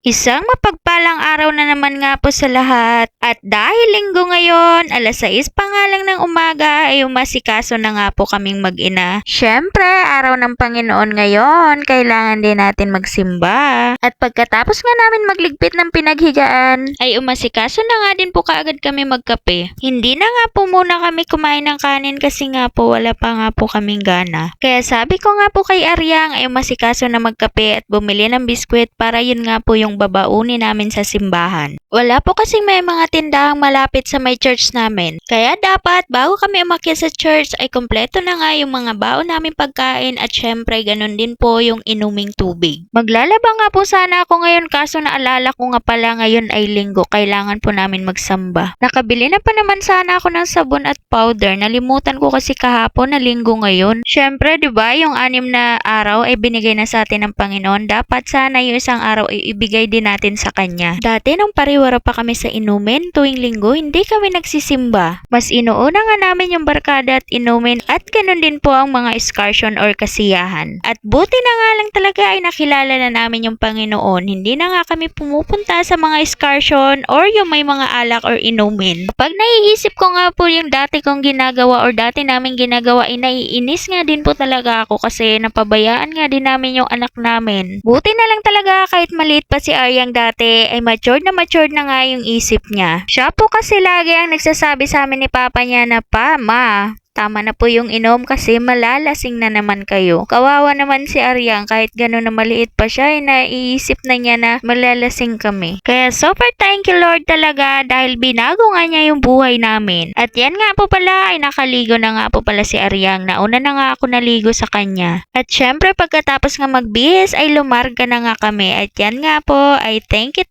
Isang mapagpalang araw na naman nga po sa lahat. At dahil linggo ngayon, alas 6 pa nga lang ng umaga ay umasikaso na nga po kaming mag-ina. Syempre, araw ng Panginoon ngayon, kailangan din natin magsimba. At pagkatapos nga namin magligpit ng pinaghigaan, ay umasikaso na nga din po kaagad kami magkape. Hindi na nga po muna kami kumain ng kanin kasi nga po wala pa nga po kaming gana. Kaya sabi ko nga po kay Aryang ay umasikaso na magkape at bumili ng biskwit para yun nga po yung babaunin namin sa simbahan. Wala po kasing may mga tindahang malapit sa may church namin. Kaya dapat bago kami umakyat sa church ay kompleto na nga yung mga baon namin pagkain at syempre ganun din po yung inuming tubig. Maglalaba nga po sana ako ngayon kaso naalala ko nga pala ngayon ay linggo. Kailangan po namin magsamba. Nakabili na pa naman sana ako ng sabon at powder. Nalimutan ko kasi kahapon na linggo ngayon. Syempre 'di ba yung 6 na araw ay binigay na sa atin ng Panginoon. Dapat sana yung isang araw ay ibigay din natin sa Kanya. Dati nung pariwara pa kami sa inumin, tuwing linggo hindi kami nagsisimba. Mas inuuna nga namin yung barkada at inumin at ganun din po ang mga excursion or kasiyahan. At buti na nga lang talaga ay nakilala na namin yung Panginoon. Hindi na nga kami pumupunta sa mga excursion or yung may mga alak or inumin. Pag naiisip ko nga po yung dati kong ginagawa or dati namin ginagawa ay naiinis nga din po talaga ako kasi napabayaan nga din namin yung anak namin. Buti na lang talaga kahit maliit pa si Aryang dati ay matured na nga yung isip niya. Siya po kasi lagi ang nagsasabi sa amin ni Papa niya na, "Pa, Ma, tama na po yung inom kasi malalasing na naman kayo." Kawawa naman si Aryang kahit gano'n na maliit pa siya ay naiisip na niya na malalasing kami. Kaya super thank you Lord talaga dahil binago nga niya yung buhay namin. At yan nga po pala ay nakaligo na nga po pala si Aryang. Nauna na nga ako naligo sa kanya. At syempre pagkatapos nga magbihis ay lumarga na nga kami. At yan nga po ay thank you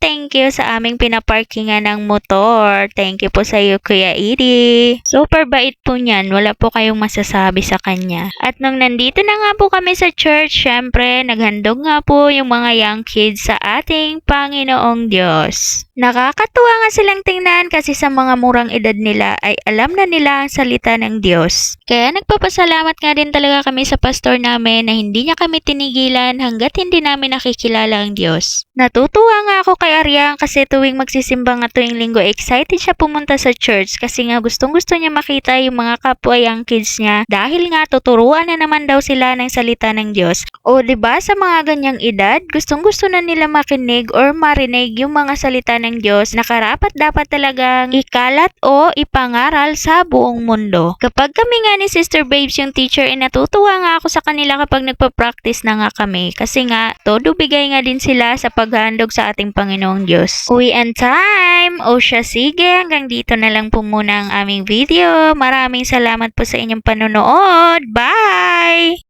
sa aming pinaparkingan ng motor. Thank you po sa iyo Kuya Edie. Super bait po niyan. Wala po kayong masasabi sa kanya. At nung nandito na nga po kami sa church, syempre, naghandog nga po yung mga young kids sa ating Panginoong Diyos. Nakakatuwa nga silang tingnan kasi sa mga murang edad nila ay alam na nila ang salita ng Diyos. Kaya nagpapasalamat nga din talaga kami sa pastor namin na hindi niya kami tinigilan hanggat hindi namin nakikilala ang Diyos. Natutuwa nga ako kay Aryang kasi tuwing magsisimba nga tuwing linggo, excited siya pumunta sa church kasi nga gustong-gusto niya makita yung mga kapwa young kids niya dahil nga tuturuan na naman daw sila ng salita ng Diyos. O 'di ba sa mga ganyang edad, gustong-gusto na nila makinig or marinig yung mga salita ng Diyos na karapat dapat talagang ikalat o ipangaral sa buong mundo. Kapag kami nga ni Sister Babes yung teacher, natutuwa nga ako sa kanila kapag nagpa-practice na nga kami kasi nga todo bigay nga din sila sa paghandog sa ating Panginoong Diyos. Uwian time! O siya sige, hanggang dito na lang po muna ang aming video. Maraming salamat po sa inyong panonood. Bye!